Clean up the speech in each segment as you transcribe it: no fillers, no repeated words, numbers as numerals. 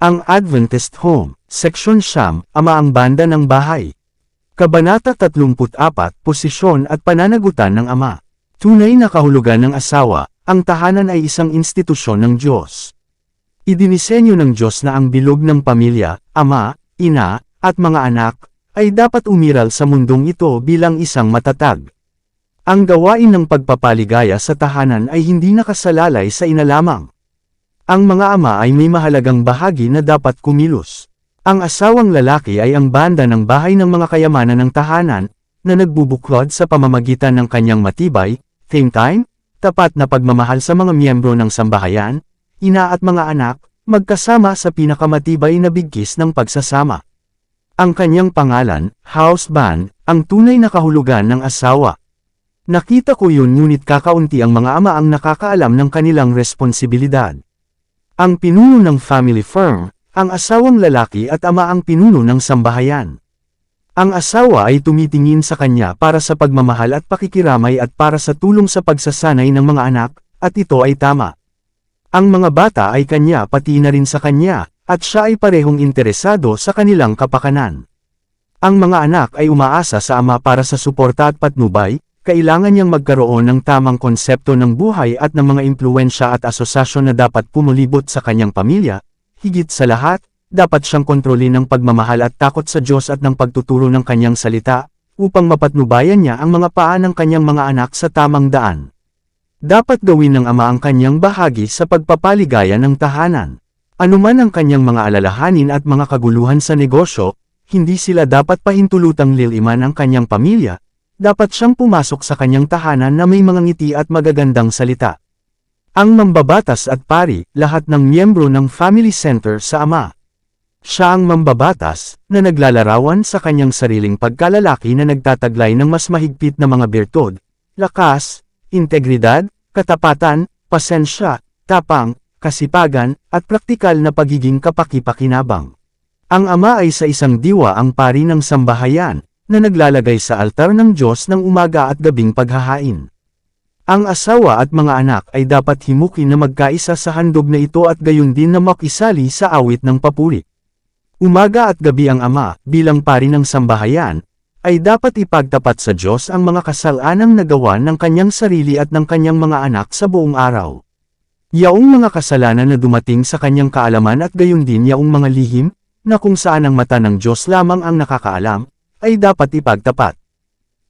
Ang Adventist Home, Seksyon Siyam, Ama ang Banda ng Bahay. Kabanata 34, Posisyon at Pananagutan ng Ama. Tunay na kahulugan ng asawa, ang tahanan ay isang institusyon ng Diyos. Idinisenyo ng Diyos na ang bilog ng pamilya, ama, ina, at mga anak, ay dapat umiral sa mundong ito bilang isang matatag. Ang gawain ng pagpapaligaya sa tahanan ay hindi nakasalalay sa ina lamang. Ang mga ama ay may mahalagang bahagi na dapat kumilos. Ang asawang lalaki ay ang banda ng bahay ng mga kayamanan ng tahanan, na nagbubuklod sa pamamagitan ng kanyang matibay, time, tapat na pagmamahal sa mga miyembro ng sambahayan, ina at mga anak, magkasama sa pinakamatibay na bigkis ng pagsasama. Ang kanyang pangalan, husband, ang tunay na kahulugan ng asawa. Nakita ko yun ngunit kakaunti ang mga ama ang nakakaalam ng kanilang responsibilidad. Ang pinuno ng family firm, ang asawang lalaki at ama ang pinuno ng sambahayan. Ang asawa ay tumitingin sa kanya para sa pagmamahal at pakikiramay at para sa tulong sa pagsasanay ng mga anak, at ito ay tama. Ang mga bata ay kanya pati na rin sa kanya, at siya ay parehong interesado sa kanilang kapakanan. Ang mga anak ay umaasa sa ama para sa suporta at patnubay. Kailangan niyang magkaroon ng tamang konsepto ng buhay at ng mga impluwensya at asosasyon na dapat pumulibot sa kanyang pamilya. Higit sa lahat, dapat siyang kontrolin ng pagmamahal at takot sa Diyos at ng pagtuturo ng kanyang salita, upang mapatnubayan niya ang mga paa ng kanyang mga anak sa tamang daan. Dapat gawin ng ama ang kanyang bahagi sa pagpapaligaya ng tahanan. Anuman ang kanyang mga alalahanin at mga kaguluhan sa negosyo, hindi sila dapat pahintulutang liliman ang kanyang pamilya. Dapat siyang pumasok sa kanyang tahanan na may mga ngiti at magagandang salita. Ang mambabatas at pari, lahat ng miyembro ng family center sa ama. Siya ang mambabatas, na naglalarawan sa kanyang sariling pagkalalaki na nagtataglay ng mas mahigpit na mga birtud, lakas, integridad, katapatan, pasensya, tapang, kasipagan, at praktikal na pagiging kapaki-pakinabang. Ang ama ay sa isang diwa ang pari ng sambahayan, na naglalagay sa altar ng Diyos ng umaga at gabing paghahain. Ang asawa at mga anak ay dapat himukin na magkaisa sa handog na ito at gayon din na makisali sa awit ng papuri. Umaga at gabi ang ama, bilang pari ng sambahayan, ay dapat ipagtapat sa Diyos ang mga kasalanang nagawa ng kanyang sarili at ng kanyang mga anak sa buong araw. Yaong mga kasalanan na dumating sa kanyang kaalaman at gayon din yaong mga lihim, na kung saan ang mata ng Diyos lamang ang nakakaalam, ay dapat ipagtapat.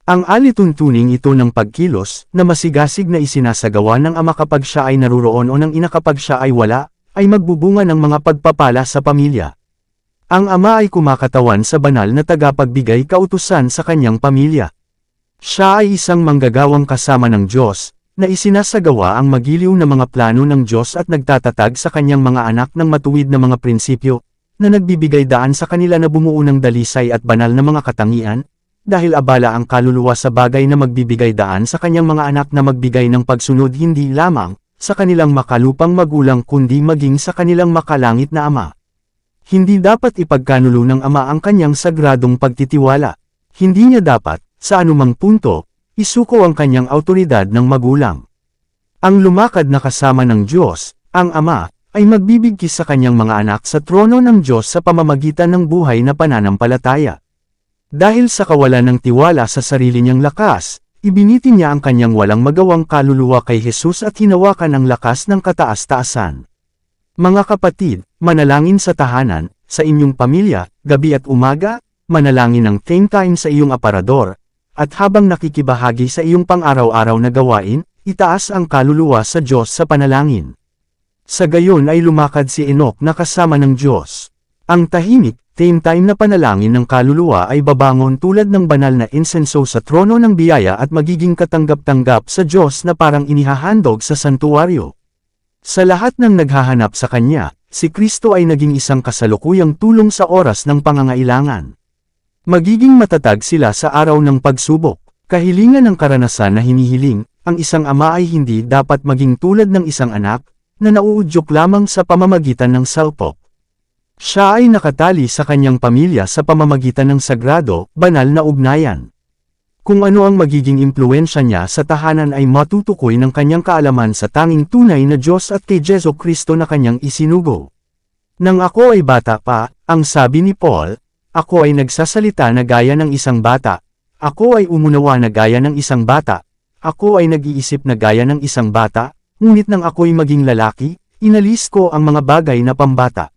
Ang alituntuning ito ng pagkilos, na masigasig na isinasagawa ng ama kapag siya ay naruroon o ng ina kapag siya ay wala, ay magbubunga ng mga pagpapala sa pamilya. Ang ama ay kumakatawan sa banal na tagapagbigay kautusan sa kanyang pamilya. Siya ay isang manggagawang kasama ng Diyos, na isinasagawa ang magiliw na mga plano ng Diyos at nagtatatag sa kanyang mga anak ng matuwid na mga prinsipyo, na nagbibigay daan sa kanila na bumuo ng dalisay at banal na mga katangian, dahil abala ang kaluluwa sa bagay na magbibigay daan sa kanyang mga anak na magbigay ng pagsunod hindi lamang sa kanilang makalupang magulang kundi maging sa kanilang makalangit na ama. Hindi dapat ipagkanulo ng ama ang kanyang sagradong pagtitiwala. Hindi niya dapat, sa anumang punto, isuko ang kanyang awtoridad ng magulang. Ang lumakad na kasama ng Diyos, ang ama, ay magbibigkis sa kanyang mga anak sa trono ng Diyos sa pamamagitan ng buhay na pananampalataya. Dahil sa kawalan ng tiwala sa sarili niyang lakas, ibinitin niya ang kanyang walang magawang kaluluwa kay Jesus at hinawakan ang lakas ng kataas-taasan. Mga kapatid, manalangin sa tahanan, sa inyong pamilya, gabi at umaga, manalangin ng time sa iyong aparador, at habang nakikibahagi sa iyong pang-araw-araw na gawain, itaas ang kaluluwa sa Diyos sa panalangin. Sa gayon ay lumakad si Enoch na kasama ng Diyos. Ang tahimik, time na panalangin ng kaluluwa ay babangon tulad ng banal na insenso sa trono ng biyaya at magiging katanggap-tanggap sa Diyos na parang inihahandog sa santuwaryo. Sa lahat ng naghahanap sa Kanya, si Kristo ay naging isang kasalukuyang tulong sa oras ng pangangailangan. Magiging matatag sila sa araw ng pagsubok. Kahilingan ng karanasan na hinihiling, ang isang ama ay hindi dapat maging tulad ng isang anak, na nauudyok lamang sa pamamagitan ng salpok. Siya ay nakatali sa kanyang pamilya sa pamamagitan ng sagrado, banal na ugnayan. Kung ano ang magiging impluwensya niya sa tahanan ay matutukoy ng kanyang kaalaman sa tanging tunay na Diyos at kay Jesu Kristo na kanyang isinugo. Nang ako ay bata pa, ang sabi ni Paul, ako ay nagsasalita na gaya ng isang bata, ako ay umunawa na gaya ng isang bata, ako ay nag-iisip na gaya ng isang bata, ngunit nang ako'y maging lalaki, inalis ko ang mga bagay na pambata.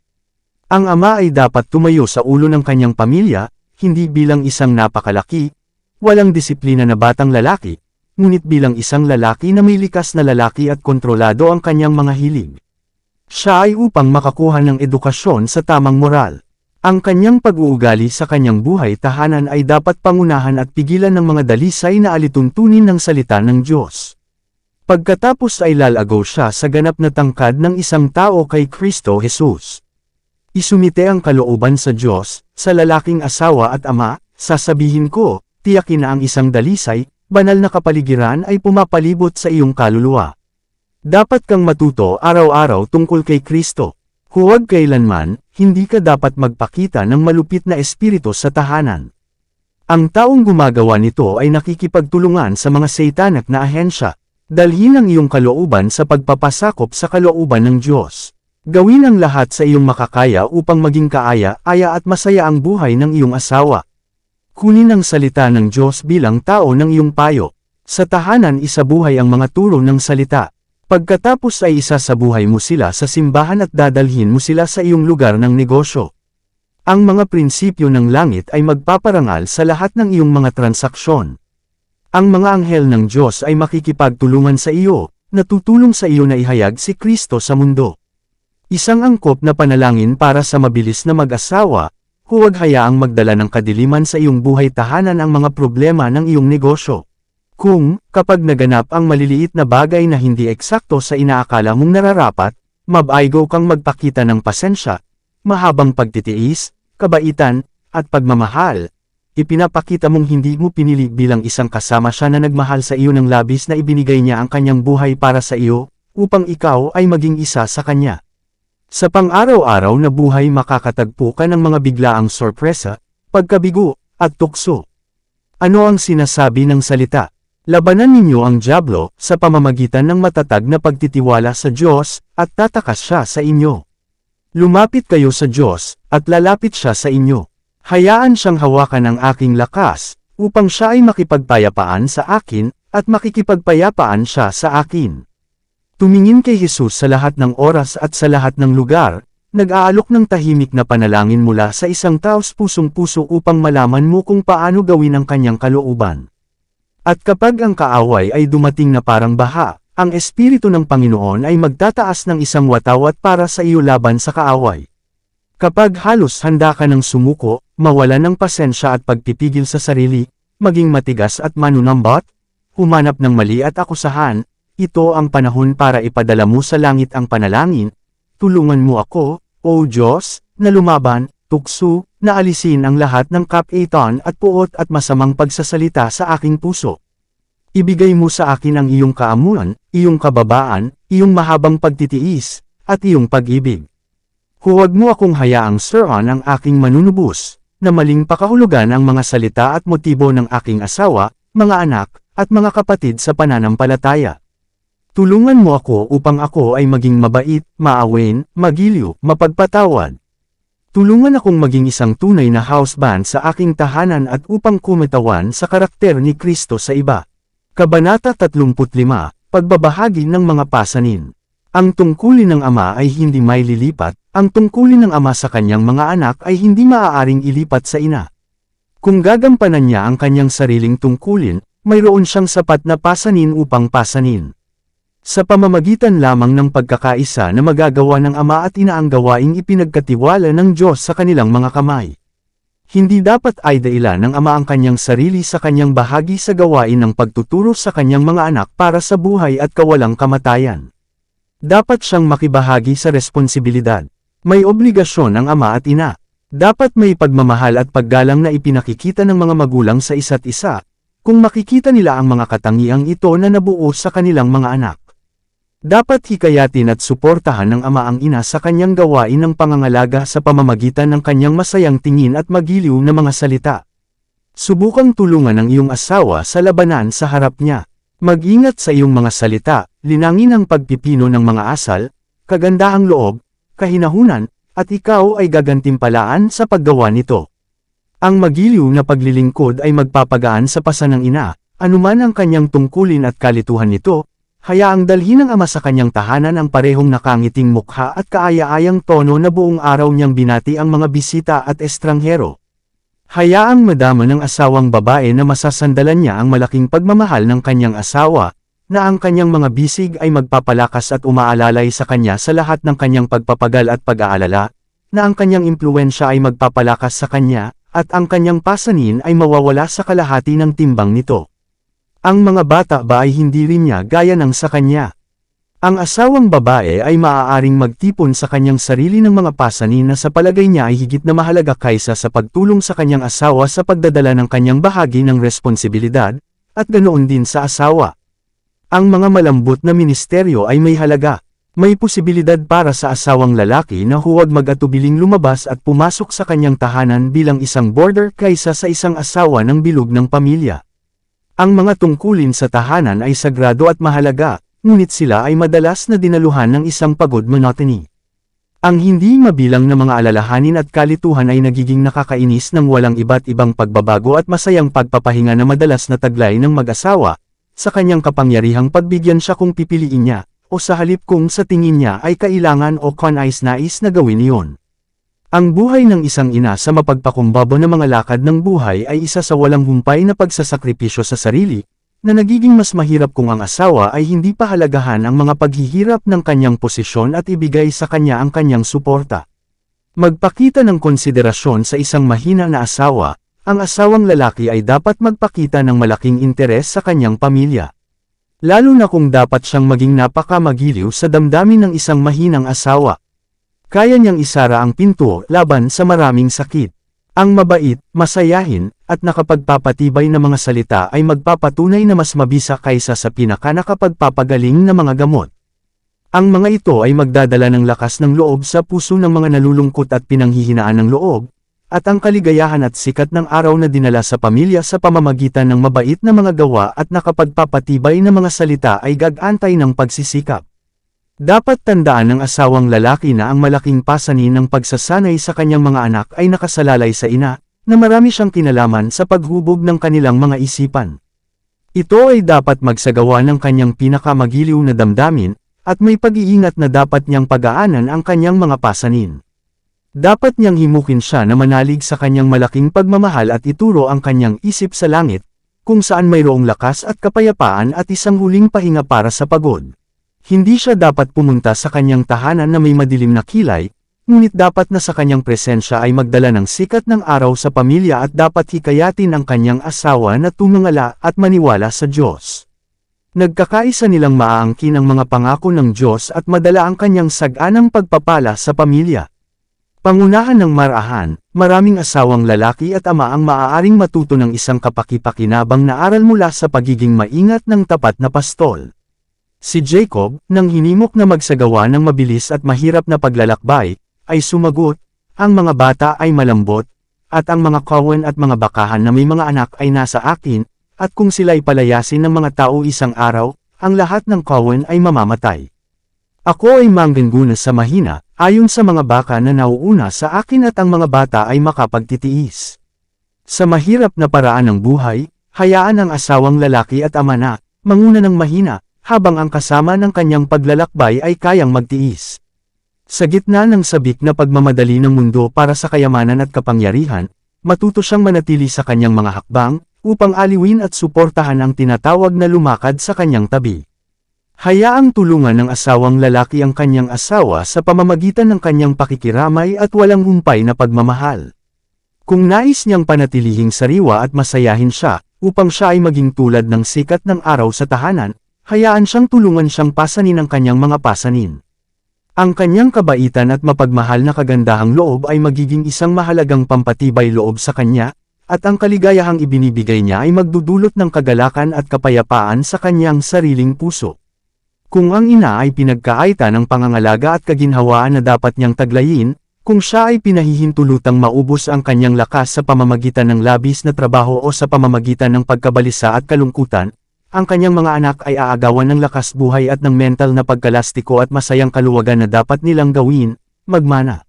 Ang ama ay dapat tumayo sa ulo ng kanyang pamilya, hindi bilang isang napakalaki, walang disiplina na batang lalaki, ngunit bilang isang lalaki na may likas na lalaki at kontrolado ang kanyang mga hilig. Siya ay upang makakuha ng edukasyon sa tamang moral. Ang kanyang pag-uugali sa kanyang buhay tahanan ay dapat pangunahan at pigilan ng mga dalisay na alituntunin ng salita ng Diyos. Pagkatapos ay lalago siya sa ganap na tangkad ng isang tao kay Kristo Jesus. Isumite ang kalooban sa Diyos, sa lalaking asawa at ama, sasabihin ko, tiyakin na ang isang dalisay, banal na kapaligiran ay pumapalibot sa iyong kaluluwa. Dapat kang matuto araw-araw tungkol kay Kristo. Huwag kailanman, hindi ka dapat magpakita ng malupit na espiritu sa tahanan. Ang taong gumagawa nito ay nakikipagtulungan sa mga satanak na ahensya. Dalhin ang iyong kalooban sa pagpapasakop sa kalooban ng Diyos. Gawin ang lahat sa iyong makakaya upang maging kaaya-aya at masaya ang buhay ng iyong asawa. Kunin ang salita ng Diyos bilang tao ng iyong payo. Sa tahanan isabuhay ang mga turo ng salita. Pagkatapos ay isasabuhay mo sila sa simbahan at dadalhin mo sila sa iyong lugar ng negosyo. Ang mga prinsipyo ng langit ay magpaparangal sa lahat ng iyong mga transaksyon. Ang mga anghel ng Diyos ay makikipagtulungan sa iyo, natutulong sa iyo na ihayag si Kristo sa mundo. Isang angkop na panalangin para sa mabilis na mag-asawa, huwag hayaang magdala ng kadiliman sa iyong buhay tahanan ang mga problema ng iyong negosyo. Kapag naganap ang maliliit na bagay na hindi eksakto sa inaakala mong nararapat, mabaigo kang magpakita ng pasensya, mahabang pagtitiis, kabaitan, at pagmamahal. Ipinapakita mong hindi mo pinili bilang isang kasama siya na nagmahal sa iyo ng labis na ibinigay niya ang kanyang buhay para sa iyo, upang ikaw ay maging isa sa kanya. Sa pang-araw-araw na buhay makakatagpo ka ng mga biglaang sorpresa, pagkabigo, at tukso. Ano ang sinasabi ng salita? Labanan ninyo ang dyablo sa pamamagitan ng matatag na pagtitiwala sa Diyos, at tatakas siya sa inyo. Lumapit kayo sa Diyos, at lalapit siya sa inyo. Hayaan siyang hawakan ang aking lakas, upang siya ay makipagpayapaan sa akin, at makikipagpayapaan siya sa akin. Tumingin kay Jesus sa lahat ng oras at sa lahat ng lugar, nag-aalok ng tahimik na panalangin mula sa isang taos pusong-puso upang malaman mo kung paano gawin ang kanyang kalooban. At kapag ang kaaway ay dumating na parang baha, ang Espiritu ng Panginoon ay magtataas ng isang watawat para sa iyo laban sa kaaway. Kapag halos handa ka ng sumuko, mawalan ng pasensya at pagpipigil sa sarili, maging matigas at manunambot, humanap ng mali at akusahan, ito ang panahon para ipadala mo sa langit ang panalangin, tulungan mo ako, O Diyos, na lumaban, tukso, na alisin ang lahat ng kapaitan at puot at masamang pagsasalita sa aking puso. Ibigay mo sa akin ang iyong kaamuan, iyong kababaan, iyong mahabang pagtitiis, at iyong pag-ibig. Huwag mo akong hayaang suruan ang aking manunubos, na maling pakahulugan ang mga salita at motibo ng aking asawa, mga anak, at mga kapatid sa pananampalataya. Tulungan mo ako upang ako ay maging mabait, maawain, magiliw, mapagpatawad. Tulungan akong maging isang tunay na houseband sa aking tahanan at upang kumitawan sa karakter ni Kristo sa iba. Kabanata 35, Pagbabahagi ng mga pasanin. Ang tungkulin ng ama ay hindi maililipat, ang tungkulin ng ama sa kanyang mga anak ay hindi maaaring ilipat sa ina. Kung gagampanan niya ang kanyang sariling tungkulin, mayroon siyang sapat na pasanin upang pasanin. Sa pamamagitan lamang ng pagkakaisa na magagawa ng ama at ina ang gawaing ipinagkatiwala ng Diyos sa kanilang mga kamay. Hindi dapat ay dailan ng ama ang kanyang sarili sa kanyang bahagi sa gawain ng pagtuturo sa kanyang mga anak para sa buhay at kawalang kamatayan. Dapat siyang makibahagi sa responsibilidad. May obligasyon ang ama at ina. Dapat may pagmamahal at paggalang na ipinakikita ng mga magulang sa isa't isa, kung makikita nila ang mga katangiang ito na nabuo sa kanilang mga anak. Dapat hikayatin at suportahan ng ama ang ina sa kanyang gawain ng pangangalaga sa pamamagitan ng kanyang masayang tingin at magiliw na mga salita. Subukang tulungan ang iyong asawa sa labanan sa harap niya. Mag-ingat sa iyong mga salita, linangin ang pagpipino ng mga asal, kagandahang loob, kahinahunan, at ikaw ay gagantimpalaan sa paggawa nito. Ang magiliw na paglilingkod ay magpapagaan sa pasa ng ina, anuman ang kanyang tungkulin at kalituhan nito, hayaang dalhin ng ama sa kanyang tahanan ang parehong nakangiting mukha at kaaya-ayang tono na buong araw niyang binati ang mga bisita at estranghero. Hayaang madama ng asawang babae na masasandalan niya ang malaking pagmamahal ng kanyang asawa, na ang kanyang mga bisig ay magpapalakas at umaalalay sa kanya sa lahat ng kanyang pagpapagal at pag-aalala, na ang kanyang impluwensya ay magpapalakas sa kanya, at ang kanyang pasanin ay mawawala sa kalahati ng timbang nito. Ang mga bata ba ay hindi rin niya gaya ng sa kanya? Ang asawang babae ay maaaring magtipon sa kanyang sarili ng mga pasanin na sa palagay niya ay higit na mahalaga kaysa sa pagtulong sa kanyang asawa sa pagdadala ng kanyang bahagi ng responsibilidad, at ganoon din sa asawa. Ang mga malambot na ministeryo ay may halaga. May posibilidad para sa asawang lalaki na huwag mag-atubiling lumabas at pumasok sa kanyang tahanan bilang isang boarder kaysa sa isang asawa ng bilog ng pamilya. Ang mga tungkulin sa tahanan ay sagrado at mahalaga, ngunit sila ay madalas na dinaluhan ng isang pagod monotony. Ang hindi mabilang na mga alalahanin at kalituhan ay nagiging nakakainis ng walang iba't ibang pagbabago at masayang pagpapahinga na madalas na taglay ng mag-asawa, sa kanyang kapangyarihang pagbigyan siya kung pipiliin niya, o sa halip kung sa tingin niya ay kailangan o kanais-nais na gawin iyon. Ang buhay ng isang ina sa mapagpakumbaba na mga lakad ng buhay ay isa sa walang humpay na pagsasakripisyo sa sarili, na nagiging mas mahirap kung ang asawa ay hindi pahalagahan ang mga paghihirap ng kanyang posisyon at ibigay sa kanya ang kanyang suporta. Magpakita ng konsiderasyon sa isang mahina na asawa, ang asawang lalaki ay dapat magpakita ng malaking interes sa kanyang pamilya. Lalo na kung dapat siyang maging napakamagiliw sa damdamin ng isang mahinang asawa. Kaya niyang isara ang pinto laban sa maraming sakit. Ang mabait, masayahin, at nakapagpapatibay na mga salita ay magpapatunay na mas mabisa kaysa sa nakapagpapagaling na mga gamot. Ang mga ito ay magdadala ng lakas ng loob sa puso ng mga nalulungkot at pinanghihinaan ng loob, at ang kaligayahan at sikat ng araw na dinala sa pamilya sa pamamagitan ng mabait na mga gawa at nakapagpapatibay na mga salita ay gag-antay ng pagsisikap. Dapat tandaan ng asawang lalaki na ang malaking pasanin ng pagsasanay sa kanyang mga anak ay nakasalalay sa ina, na marami siyang kinalaman sa paghubog ng kanilang mga isipan. Ito ay dapat magsagawa ng kanyang pinakamagiliw na damdamin, at may pag-iingat na dapat niyang pag-aanan ang kanyang mga pasanin. Dapat niyang himukin siya na manalig sa kanyang malaking pagmamahal at ituro ang kanyang isip sa langit, kung saan mayroong lakas at kapayapaan at isang huling pahinga para sa pagod. Hindi siya dapat pumunta sa kanyang tahanan na may madilim na kilay, ngunit dapat na sa kanyang presensya ay magdala ng sikat ng araw sa pamilya at dapat hikayatin ang kanyang asawa na tumangala at maniwala sa Diyos. Nagkakaisa nilang maaangkin ang mga pangako ng Diyos at madala ang kanyang saganang pagpapala sa pamilya. Pangunahan ng marahan, maraming asawang lalaki at ama ang maaaring matuto ng isang kapaki-pakinabang na aral mula sa pagiging maingat ng tapat na pastol. Si Jacob, nang hinimok na magsagawa ng mabilis at mahirap na paglalakbay, ay sumagot, ang mga bata ay malambot, at ang mga kawan at mga bakahan na may mga anak ay nasa akin, at kung sila'y palayasin ng mga tao isang araw, ang lahat ng kawan ay mamamatay. Ako ay mangguna sa mahina, ayon sa mga baka na nauuna sa akin at ang mga bata ay makapagtitiis. Sa mahirap na paraan ng buhay, hayaan ang asawang lalaki at ama na, manguna ng mahina, habang ang kasama ng kanyang paglalakbay ay kayang magtiis. Sa gitna ng sabik na pagmamadali ng mundo para sa kayamanan at kapangyarihan, matuto siyang manatili sa kanyang mga hakbang, upang aliwin at suportahan ang tinatawag na lumakad sa kanyang tabi. Hayaang tulungan ng asawang lalaki ang kanyang asawa sa pamamagitan ng kanyang pakikiramay at walang humpay na pagmamahal. Kung nais niyang panatilihing sariwa at masayahin siya, upang siya ay maging tulad ng sikat ng araw sa tahanan, hayaan siyang tulungan siyang pasanin ang kanyang mga pasanin. Ang kanyang kabaitan at mapagmahal na kagandahang loob ay magiging isang mahalagang pampatibay loob sa kanya, at ang kaligayahang ibinibigay niya ay magdudulot ng kagalakan at kapayapaan sa kanyang sariling puso. Kung ang ina ay pinagkaita ng pangangalaga at kaginhawaan na dapat niyang taglayin, kung siya ay pinahihintulutang maubos ang kanyang lakas sa pamamagitan ng labis na trabaho o sa pamamagitan ng pagkabalisa at kalungkutan, ang kanyang mga anak ay aagawan ng lakas buhay at ng mental na pagkalastiko at masayang kaluwagan na dapat nilang gawin, magmana.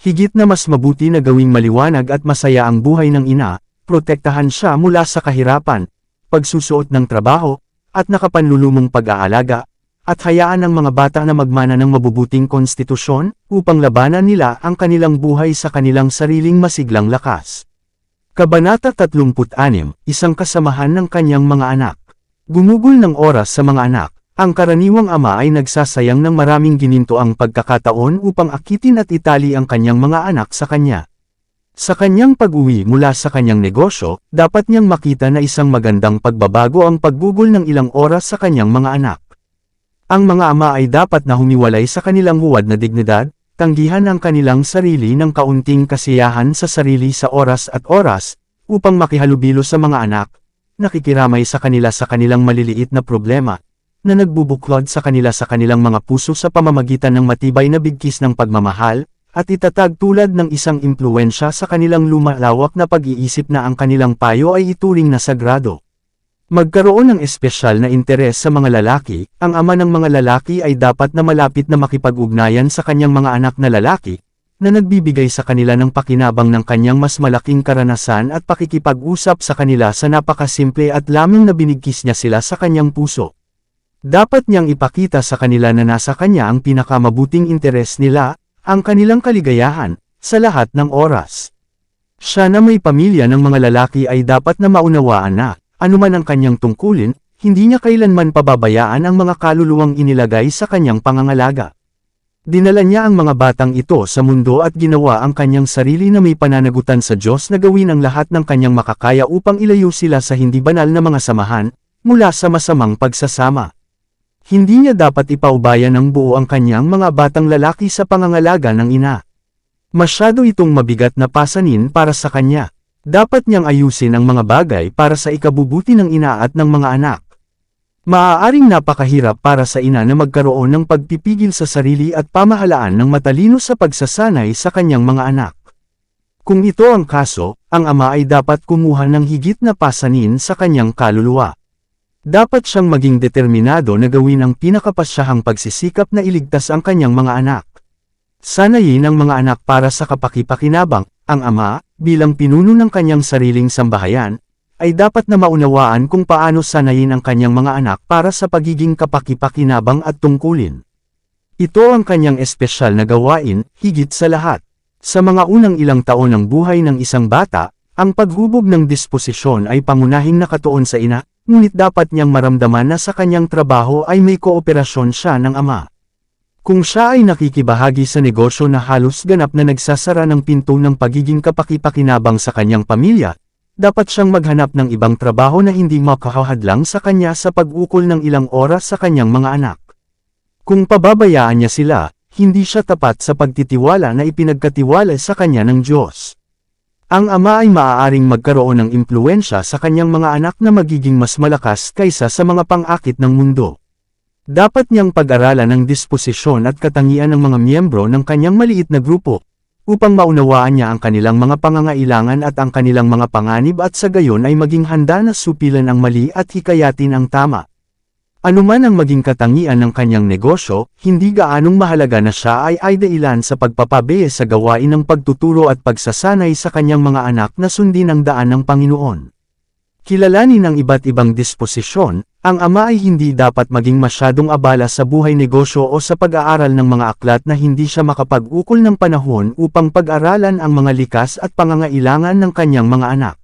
Higit na mas mabuti na gawing maliwanag at masaya ang buhay ng ina, protektahan siya mula sa kahirapan, pagsusuot ng trabaho, at nakapanlulumong pag-aalaga, at hayaan ang mga bata na magmana ng mabubuting konstitusyon, upang labanan nila ang kanilang buhay sa kanilang sariling masiglang lakas. Kabanata 36, isang kasamahan ng kanyang mga anak. Gumugol ng oras sa mga anak. Ang karaniwang ama ay nagsasayang ng maraming ginintoang pagkakataon upang akitin at itali ang kanyang mga anak sa kanya. Sa kanyang pag-uwi mula sa kanyang negosyo, dapat niyang makita na isang magandang pagbabago ang paggugol ng ilang oras sa kanyang mga anak. Ang mga ama ay dapat na humiwalay sa kanilang huwad na dignidad, tanggihan ang kanilang sarili ng kaunting kasiyahan sa sarili sa oras at oras, upang makihalubilo sa mga anak, nakikiramay sa kanila sa kanilang maliliit na problema, na nagbubuklod sa kanila sa kanilang mga puso sa pamamagitan ng matibay na bigkis ng pagmamahal, at itatag tulad ng isang impluwensya sa kanilang lumalawak na pag-iisip na ang kanilang payo ay ituring na sagrado. Magkaroon ng espesyal na interes sa mga lalaki, ang ama ng mga lalaki ay dapat na malapit na makipag-ugnayan sa kanyang mga anak na lalaki, na nagbibigay sa kanila ng pakinabang ng kanyang mas malaking karanasan at pakikipag-usap sa kanila sa napakasimple at lamang na binigkis niya sila sa kanyang puso. Dapat niyang ipakita sa kanila na nasa kanya ang pinakamabuting interes nila, ang kanilang kaligayahan, sa lahat ng oras. Siya na may pamilya ng mga lalaki ay dapat na maunawaan na, anuman ang kanyang tungkulin, hindi niya kailanman pababayaan ang mga kaluluwang inilagay sa kanyang pangangalaga. Dinala niya ang mga batang ito sa mundo at ginawa ang kanyang sarili na may pananagutan sa Diyos na gawin ang lahat ng kanyang makakaya upang ilayo sila sa hindi banal na mga samahan, mula sa masamang pagsasama. Hindi niya dapat ipaubaya ng buo ang kanyang mga batang lalaki sa pangangalaga ng ina. Masyado itong mabigat na pasanin para sa kanya. Dapat niyang ayusin ang mga bagay para sa ikabubuti ng ina at ng mga anak. Maaaring napakahirap para sa ina na magkaroon ng pagpipigil sa sarili at pamahalaan ng matalino sa pagsasanay sa kanyang mga anak. Kung ito ang kaso, ang ama ay dapat kumuha ng higit na pasanin sa kanyang kaluluwa. Dapat siyang maging determinado na gawin ang pinakapasyahang pagsisikap na iligtas ang kanyang mga anak. Sanayin ang mga anak para sa kapakipakinabang. Ang ama, bilang pinuno ng kanyang sariling sambahayan, ay dapat na maunawaan kung paano sanayin ang kanyang mga anak para sa pagiging kapakipakinabang at tungkulin. Ito ang kanyang espesyal na gawain, higit sa lahat. Sa mga unang ilang taon ng buhay ng isang bata, ang paghubog ng disposisyon ay pangunahing nakatuon sa ina, ngunit dapat niyang maramdaman na sa kanyang trabaho ay may kooperasyon siya ng ama. Kung siya ay nakikibahagi sa negosyo na halos ganap na nagsasara ng pinto ng pagiging kapakipakinabang sa kanyang pamilya, dapat siyang maghanap ng ibang trabaho na hindi makakahadlang sa kanya sa pag-ukol ng ilang oras sa kanyang mga anak. Kung pababayaan niya sila, hindi siya tapat sa pagtitiwala na ipinagkatiwala sa kanya ng Diyos. Ang ama ay maaaring magkaroon ng impluwensya sa kanyang mga anak na magiging mas malakas kaysa sa mga pang-akit ng mundo. Dapat niyang pag-aralan ang disposisyon at katangian ng mga miyembro ng kanyang maliit na grupo, upang maunawaan niya ang kanilang mga pangangailangan at ang kanilang mga panganib at sa gayon ay maging handa na supilan ang mali at hikayatin ang tama. Anuman ang maging katangian ng kanyang negosyo, hindi gaanong mahalaga na siya ay dahilan sa pagpapabeya sa gawain ng pagtuturo at pagsasanay sa kanyang mga anak na sundin ang daan ng Panginoon. Kilalanin ang iba't ibang disposisyon, ang ama ay hindi dapat maging masyadong abala sa buhay negosyo o sa pag-aaral ng mga aklat na hindi siya makapag-ukol ng panahon upang pag-aralan ang mga likas at pangangailangan ng kanyang mga anak.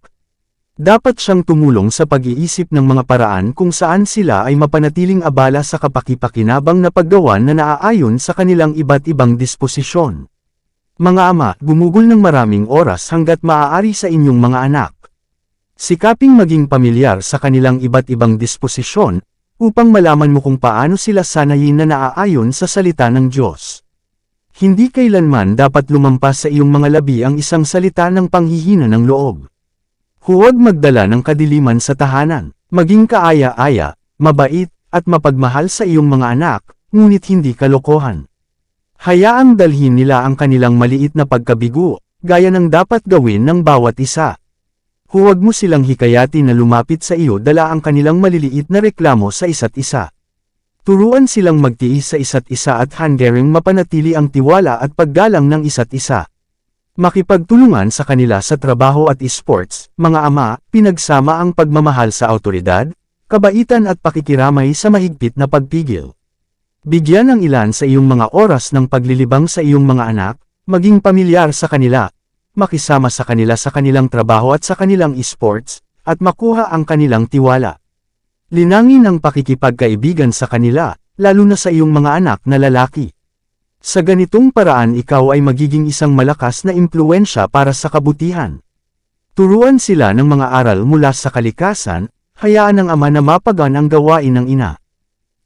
Dapat siyang tumulong sa pag-iisip ng mga paraan kung saan sila ay mapanatiling abala sa kapakipakinabang na paggawa na naaayon sa kanilang iba't ibang disposisyon. Mga ama, gumugol ng maraming oras hanggat maaari sa inyong mga anak. Sikaping maging pamilyar sa kanilang iba't ibang disposisyon, upang malaman mo kung paano sila sanayin na naaayon sa salita ng Diyos. Hindi kailanman dapat lumampas sa iyong mga labi ang isang salita ng panghihina ng loob. Huwag magdala ng kadiliman sa tahanan, maging kaaya-aya, mabait, at mapagmahal sa iyong mga anak, ngunit hindi kalokohan. Hayaang dalhin nila ang kanilang maliit na pagkabigo, gaya ng dapat gawin ng bawat isa. Huwag mo silang hikayatin na lumapit sa iyo dala ang kanilang maliliit na reklamo sa isa't isa. Turuan silang magtiis sa isa't isa at handering mapanatili ang tiwala at paggalang ng isa't isa. Makipagtulungan sa kanila sa trabaho at esports, mga ama, pinagsama ang pagmamahal sa awtoridad, kabaitan at pakikiramay sa mahigpit na pagpigil. Bigyan ng ilan sa iyong mga oras ng paglilibang sa iyong mga anak, maging pamilyar sa kanila, makisama sa kanila sa kanilang trabaho at sa kanilang esports, at makuha ang kanilang tiwala. Linangin ang pakikipagkaibigan sa kanila, lalo na sa iyong mga anak na lalaki. Sa ganitong paraan ikaw ay magiging isang malakas na impluwensya para sa kabutihan. Turuan sila ng mga aral mula sa kalikasan, hayaan ng ama na mapagan ang gawain ng ina.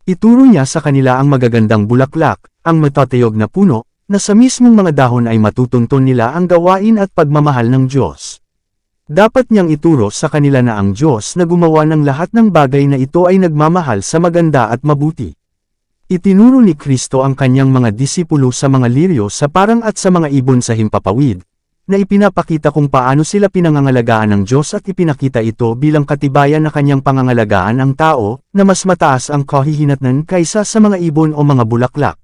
Ituro niya sa kanila ang magagandang bulaklak, ang matatayog na puno, na sa mismong mga dahon ay matutunton nila ang gawain at pagmamahal ng Diyos. Dapat niyang ituro sa kanila na ang Diyos na gumawa ng lahat ng bagay na ito ay nagmamahal sa maganda at mabuti. Itinuro ni Kristo ang kanyang mga disipulo sa mga liryo sa parang at sa mga ibon sa himpapawid, na ipinapakita kung paano sila pinangangalagaan ng Diyos at ipinakita ito bilang katibayan na kanyang pangangalagaan ang tao, na mas mataas ang kahihinatnan kaysa sa mga ibon o mga bulaklak.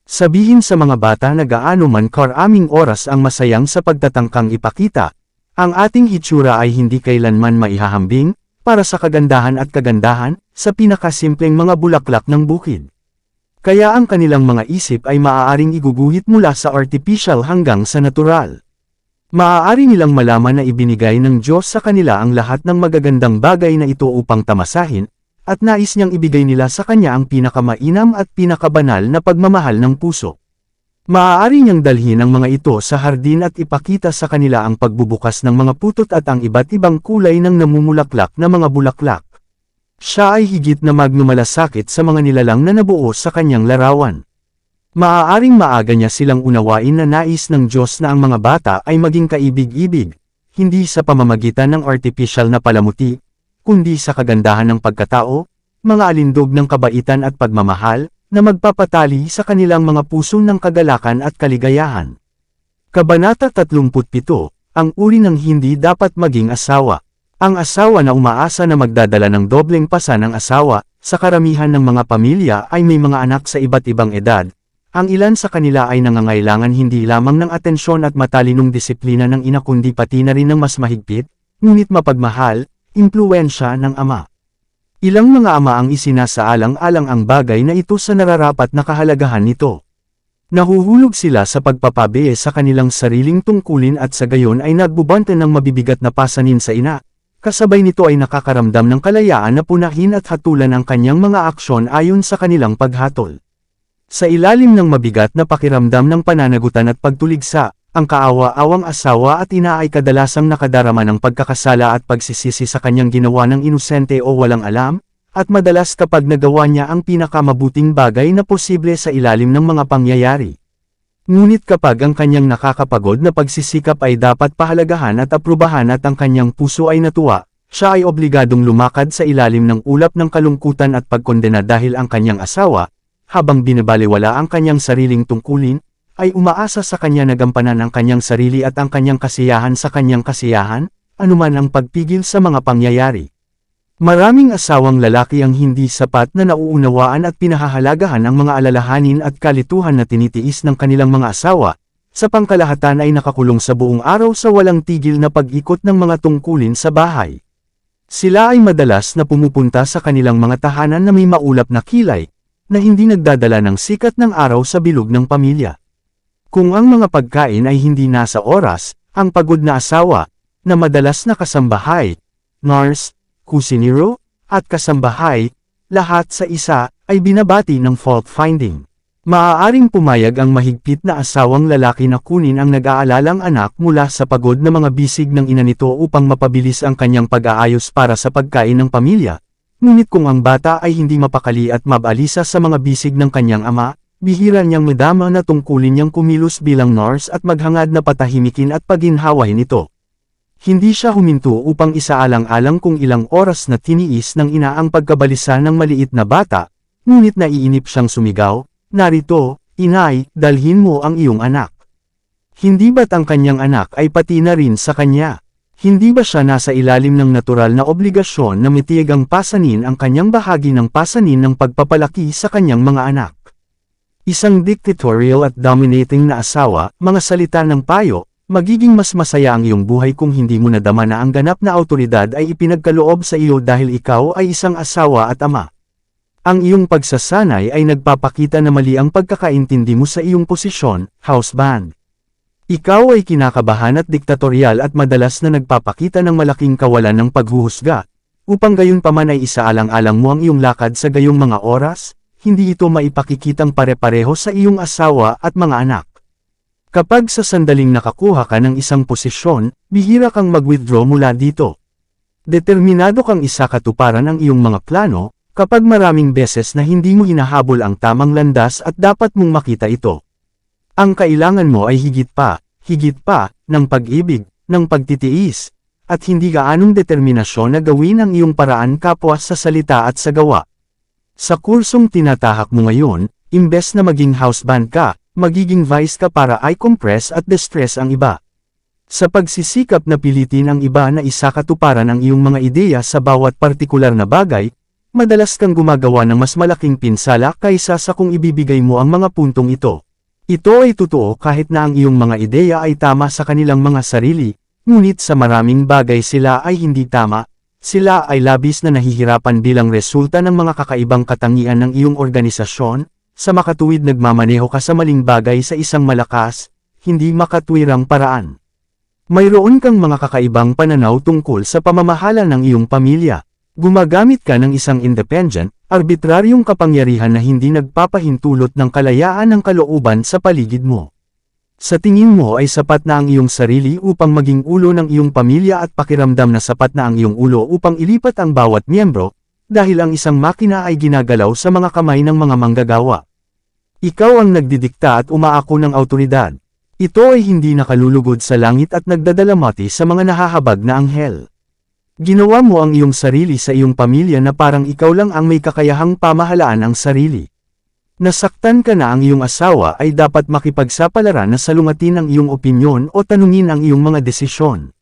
Sabihin sa mga bata na gaano man karaming oras ang masayang sa pagtatangkang ipakita, ang ating hitsura ay hindi kailanman maihahambing, para sa kagandahan at kagandahan, sa pinakasimpleng mga bulaklak ng bukid. Kaya ang kanilang mga isip ay maaaring iguguhit mula sa artificial hanggang sa natural. Maaari nilang malaman na ibinigay ng Diyos sa kanila ang lahat ng magagandang bagay na ito upang tamasahin, at nais niyang ibigay nila sa kanya ang pinakamainam at pinakabanal na pagmamahal ng puso. Maaari niyang dalhin ang mga ito sa hardin at ipakita sa kanila ang pagbubukas ng mga putot at ang iba't ibang kulay ng namumulaklak na mga bulaklak. Siya ay higit na magnumalasakit sa mga nilalang na nabuo sa kanyang larawan. Maaaring maaga niya silang unawain na nais ng Diyos na ang mga bata ay maging kaibig-ibig, hindi sa pamamagitan ng artificial na palamuti, kundi sa kagandahan ng pagkatao, mga alindog ng kabaitan at pagmamahal, na magpapatali sa kanilang mga puso ng kagalakan at kaligayahan. Kabanata 37, ang uri ng hindi dapat maging asawa. Ang asawa na umaasa na magdadala ng dobleng pasa ng asawa, sa karamihan ng mga pamilya ay may mga anak sa iba't ibang edad. Ang ilan sa kanila ay nangangailangan hindi lamang ng atensyon at matalinong disiplina ng ina kundi pati na rin ng mas mahigpit, ngunit mapagmahal, impluwensya ng ama. Ilang mga ama ang isinasaalang-alang ang bagay na ito sa nararapat na kahalagahan nito. Nahuhulog sila sa pagpapabiye sa kanilang sariling tungkulin at sa gayon ay nagbubante ng mabibigat na pasanin sa ina. Kasabay nito ay nakakaramdam ng kalayaan na punahin at hatulan ang kanyang mga aksyon ayon sa kanilang paghatol. Sa ilalim ng mabigat na pakiramdam ng pananagutan at pagtuligsa, ang kaawa-awang asawa at ina ay kadalasang nakadarama ng pagkakasala at pagsisisi sa kanyang ginawa ng inosente o walang alam, at madalas kapag nagawa niya ang pinakamabuting bagay na posible sa ilalim ng mga pangyayari. Ngunit kapag ang kanyang nakakapagod na pagsisikap ay dapat pahalagahan at aprubahan at ang kanyang puso ay natuwa, siya ay obligadong lumakad sa ilalim ng ulap ng kalungkutan at pagkondena dahil ang kanyang asawa, habang binabaliwala ang kanyang sariling tungkulin, ay umaasa sa kanya na gampanan ang kanyang sarili at ang kanyang kasiyahan sa kanyang kasiyahan, anuman ang pagpigil sa mga pangyayari. Maraming asawang lalaki ang hindi sapat na nauunawaan at pinahahalagahan ang mga alalahanin at kalituhan na tinitiis ng kanilang mga asawa, sa pangkalahatan ay nakakulong sa buong araw sa walang tigil na pag-ikot ng mga tungkulin sa bahay. Sila ay madalas na pumupunta sa kanilang mga tahanan na may maulap na kilay, na hindi nagdadala ng sikat ng araw sa bilog ng pamilya. Kung ang mga pagkain ay hindi nasa oras, ang pagod na asawa, na madalas na kasambahay, nurse, kusinero, at kasambahay, lahat sa isa, ay binabati ng fault-finding. Maaaring pumayag ang mahigpit na asawang lalaki na kunin ang nag-aalalang anak mula sa pagod na mga bisig ng ina nito upang mapabilis ang kanyang pag-aayos para sa pagkain ng pamilya. Ngunit kung ang bata ay hindi mapakali at mabalisa sa mga bisig ng kanyang ama, bihira niyang madama na tungkulin niyang kumilos bilang nurse at maghangad na patahimikin at paginhawahin ito. Hindi siya huminto upang isaalang-alang kung ilang oras na tiniis ng ina ang pagkabalisa ng maliit na bata, ngunit naiinip siyang sumigaw, "Narito, inay, dalhin mo ang iyong anak." Hindi ba't ang kanyang anak ay pati na rin sa kanya? Hindi ba siya nasa ilalim ng natural na obligasyon na mitigang pasanin ang kanyang bahagi ng pasanin ng pagpapalaki sa kanyang mga anak? Isang dictatorial at dominating na asawa, mga salita ng payo, Magiging mas masaya ang iyong buhay kung hindi mo nadama na ang ganap na autoridad ay ipinagkaloob sa iyo dahil ikaw ay isang asawa at ama. Ang iyong pagsasanay ay nagpapakita na mali ang pagkakaintindi mo sa iyong posisyon, husband. Ikaw ay kinakabahan at diktatorial at madalas na nagpapakita ng malaking kawalan ng paghuhusga, upang gayunpaman ay isaalang-alang mo ang iyong lakad sa gayong mga oras, hindi ito maipakikitang pare-pareho sa iyong asawa at mga anak. Kapag sa sandaling nakakuha ka ng isang posisyon, bihira kang mag-withdraw mula dito. Determinado kang isakatuparan ang iyong mga plano, kapag maraming beses na hindi mo hinahabol ang tamang landas at dapat mong makita ito. Ang kailangan mo ay higit pa, ng pag-ibig, ng pagtitiis, at hindi gaanong determinasyon na gawin ang iyong paraan kapwa sa salita at sa gawa. Sa kursong tinatahak mo ngayon, imbes na maging husband ka, magiging vice ka para i-compress at distress ang iba. Sa pagsisikap na pilitin ang iba na isakatuparan ang iyong mga ideya sa bawat partikular na bagay, madalas kang gumagawa ng mas malaking pinsala kaysa sa kung ibibigay mo ang mga puntong ito. Ito ay totoo kahit na ang iyong mga ideya ay tama sa kanilang mga sarili, ngunit sa maraming bagay sila ay hindi tama, sila ay labis na nahihirapan bilang resulta ng mga kakaibang katangian ng iyong organisasyon, sa makatuwid nagmamaneho ka sa maling bagay sa isang malakas, hindi makatwirang paraan. Mayroon kang mga kakaibang pananaw tungkol sa pamamahala ng iyong pamilya. Gumagamit ka ng isang independent, arbitraryong kapangyarihan na hindi nagpapahintulot ng kalayaan ng kalooban sa paligid mo. Sa tingin mo ay sapat na ang iyong sarili upang maging ulo ng iyong pamilya at pakiramdam na sapat na ang iyong ulo upang ilipat ang bawat miyembro, dahil ang isang makina ay ginagalaw sa mga kamay ng mga manggagawa. Ikaw ang nagdidikta at umaako ng autoridad. Ito ay hindi nakalulugod sa langit at nagdadalamati sa mga nahahabag na anghel. Ginawa mo ang iyong sarili sa iyong pamilya na parang ikaw lang ang may kakayahang pamahalaan ang sarili. Nasaktan ka na ang iyong asawa ay dapat makipagsapalaran na salungatin ang iyong opinyon o tanungin ang iyong mga desisyon.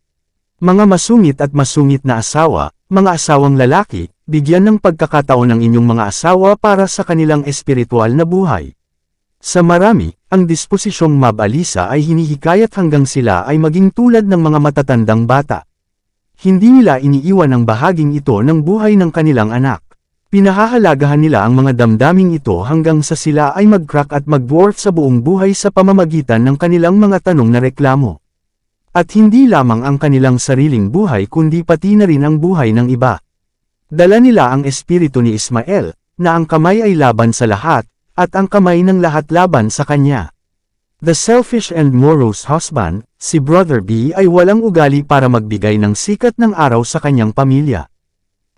Mga masungit at masungit na asawa, mga asawang lalaki, bigyan ng pagkakataon ng inyong mga asawa para sa kanilang espiritual na buhay. Sa marami, ang disposisyong mabalisa ay hinihikayat hanggang sila ay maging tulad ng mga matatandang bata. Hindi nila iniiwan ang bahaging ito ng buhay ng kanilang anak. Pinahahalagahan nila ang mga damdaming ito hanggang sa sila ay mag-crack at mag-dwarf sa buong buhay sa pamamagitan ng kanilang mga tanong na reklamo. At hindi lamang ang kanilang sariling buhay kundi pati na rin ang buhay ng iba. Dala nila ang espiritu ni Ismael, na ang kamay ay laban sa lahat, at ang kamay ng lahat laban sa kanya. The selfish and morose husband, si Brother B ay walang ugali para magbigay ng sikat ng araw sa kanyang pamilya.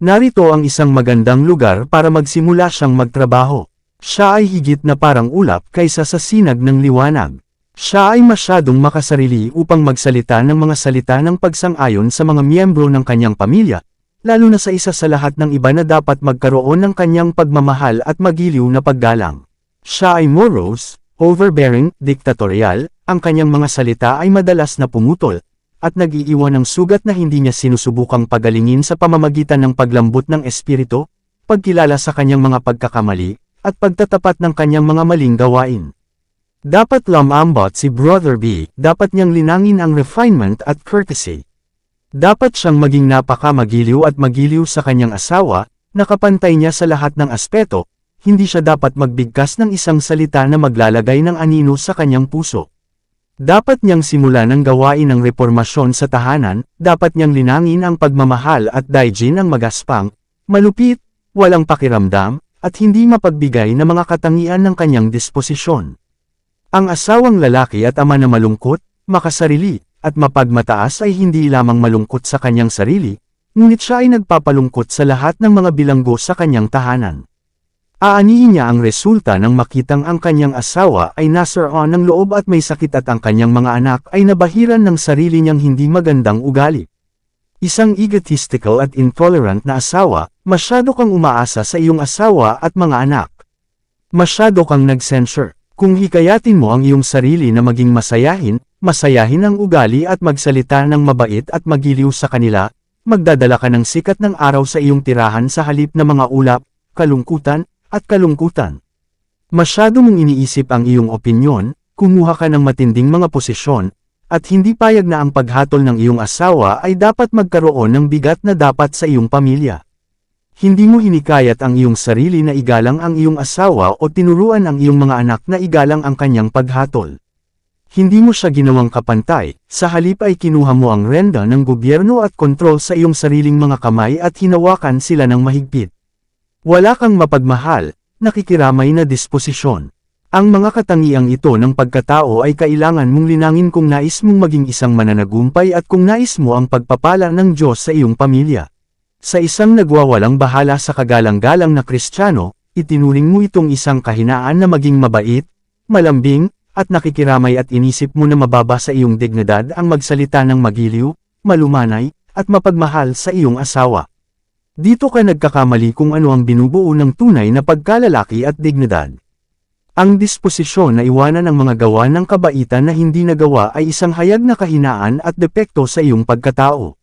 Narito ang isang magandang lugar para magsimula siyang magtrabaho. Siya ay higit na parang ulap kaysa sa sinag ng liwanag. Siya ay masyadong makasarili upang magsalita ng mga salita ng pagsang-ayon sa mga miyembro ng kanyang pamilya, lalo na sa isa sa lahat ng iba na dapat magkaroon ng kanyang pagmamahal at magiliw na paggalang. Siya ay morose, overbearing, diktatorial, ang kanyang mga salita ay madalas na pumutol, at nag-iiwan ng sugat na hindi niya sinusubukang pagalingin sa pamamagitan ng paglambot ng espiritu, pagkilala sa kanyang mga pagkakamali, at pagtatapat ng kanyang mga maling gawain. Dapat lumambot si Brother B, dapat niyang linangin ang refinement at courtesy. Dapat siyang maging napaka-magiliw at magiliw sa kanyang asawa, nakapantay niya sa lahat ng aspeto, hindi siya dapat magbigkas ng isang salita na maglalagay ng anino sa kanyang puso. Dapat niyang simulan ang gawain ng reformasyon sa tahanan, dapat niyang linangin ang pagmamahal at daigin ang magaspang, malupit, walang pakiramdam, at hindi mapagbigay na mga katangian ng kanyang disposisyon. Ang asawang lalaki at ama na malungkot, makasarili, at mapagmataas ay hindi lamang malungkot sa kanyang sarili, ngunit siya ay nagpapalungkot sa lahat ng mga bilanggo sa kanyang tahanan. Aanihin niya ang resulta ng makitang ang kanyang asawa ay nasaraan ng loob at may sakit at ang kanyang mga anak ay nabahiran ng sarili niyang hindi magandang ugali. Isang egotistical at intolerant na asawa, masyado kang umaasa sa iyong asawa at mga anak. Masyado kang nag-censure. Kung hikayatin mo ang iyong sarili na maging masayahin ang ugali at magsalita ng mabait at magiliw sa kanila, magdadala ka ng sikat ng araw sa iyong tirahan sa halip na mga ulap, kalungkutan, at kalungkutan. Masyado mong iniisip ang iyong opinyon, kumuha ka ng matinding mga posisyon, at hindi payag na ang paghatol ng iyong asawa ay dapat magkaroon ng bigat na dapat sa iyong pamilya. Hindi mo hinikayat ang iyong sarili na igalang ang iyong asawa o tinuruan ang iyong mga anak na igalang ang kanyang paghatol. Hindi mo siya ginawang kapantay, sa halip ay kinuha mo ang renda ng gobyerno at kontrol sa iyong sariling mga kamay at hinawakan sila ng mahigpit. Wala kang mapagmahal, nakikiramay na disposisyon. Ang mga katangiang ito ng pagkatao ay kailangan mong linangin kung nais mong maging isang mananagumpay at kung nais mo ang pagpapala ng Diyos sa iyong pamilya. Sa isang nagwawalang bahala sa kagalang-galang na Kristiyano, itinuring mo itong isang kahinaan na maging mabait, malambing, at nakikiramay at inisip mo na mababa sa iyong dignidad ang magsalita ng magiliw, malumanay, at mapagmahal sa iyong asawa. Dito ka nagkakamali kung ano ang binubuo ng tunay na pagkalalaki at dignidad. Ang disposisyon na iwanan ang mga gawa ng kabaitan na hindi nagawa ay isang hayag na kahinaan at depekto sa iyong pagkatao.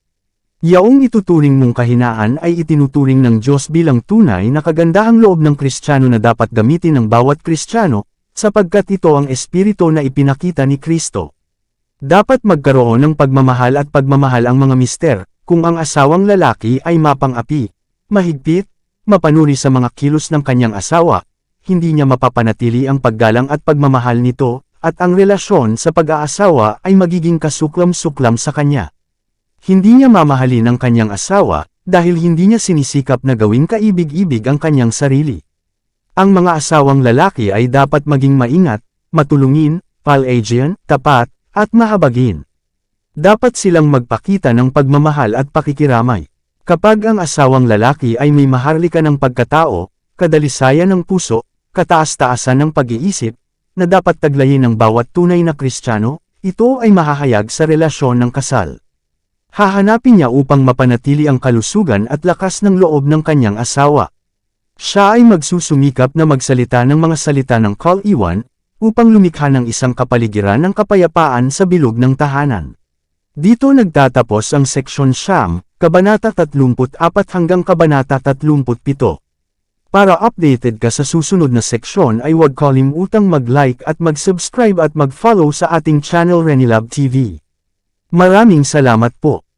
Yaong ituturing mong kahinaan ay itinuturing ng Diyos bilang tunay na kagandahang loob ng Kristiyano na dapat gamitin ng bawat Kristiyano, sapagkat ito ang espiritu na ipinakita ni Kristo. Dapat magkaroon ng pagmamahal at pagmamahal ang mga mister, kung ang asawang lalaki ay mapang-api, mahigpit, mapanuri sa mga kilos ng kanyang asawa, hindi niya mapapanatili ang paggalang at pagmamahal nito, at ang relasyon sa pag-aasawa ay magiging kasuklam-suklam sa kanya. Hindi niya mamahalin ang kanyang asawa, dahil hindi niya sinisikap na gawing kaibig-ibig ang kanyang sarili. Ang mga asawang lalaki ay dapat maging maingat, matulungin, palagian, tapat, at mahabagin. Dapat silang magpakita ng pagmamahal at pakikiramay. Kapag ang asawang lalaki ay may maharlika ng pagkatao, kadalisayan ng puso, kataas-taasan ng pag-iisip, na dapat taglayin ng bawat tunay na Kristiyano, ito ay mahahayag sa relasyon ng kasal. Hahanapin niya upang mapanatili ang kalusugan at lakas ng loob ng kanyang asawa. Siya ay magsusumikap na magsalita ng mga salita ng kal-iwan, upang lumikha ng isang kapaligiran ng kapayapaan sa bilog ng tahanan. Dito nagtatapos ang seksyon Siyam, Kabanata 34 hanggang Kabanata 37. Para updated ka sa susunod na seksyon ay huwag kalimutang mag-like at mag-subscribe at mag-follow sa ating channel Renilab TV. Maraming salamat po.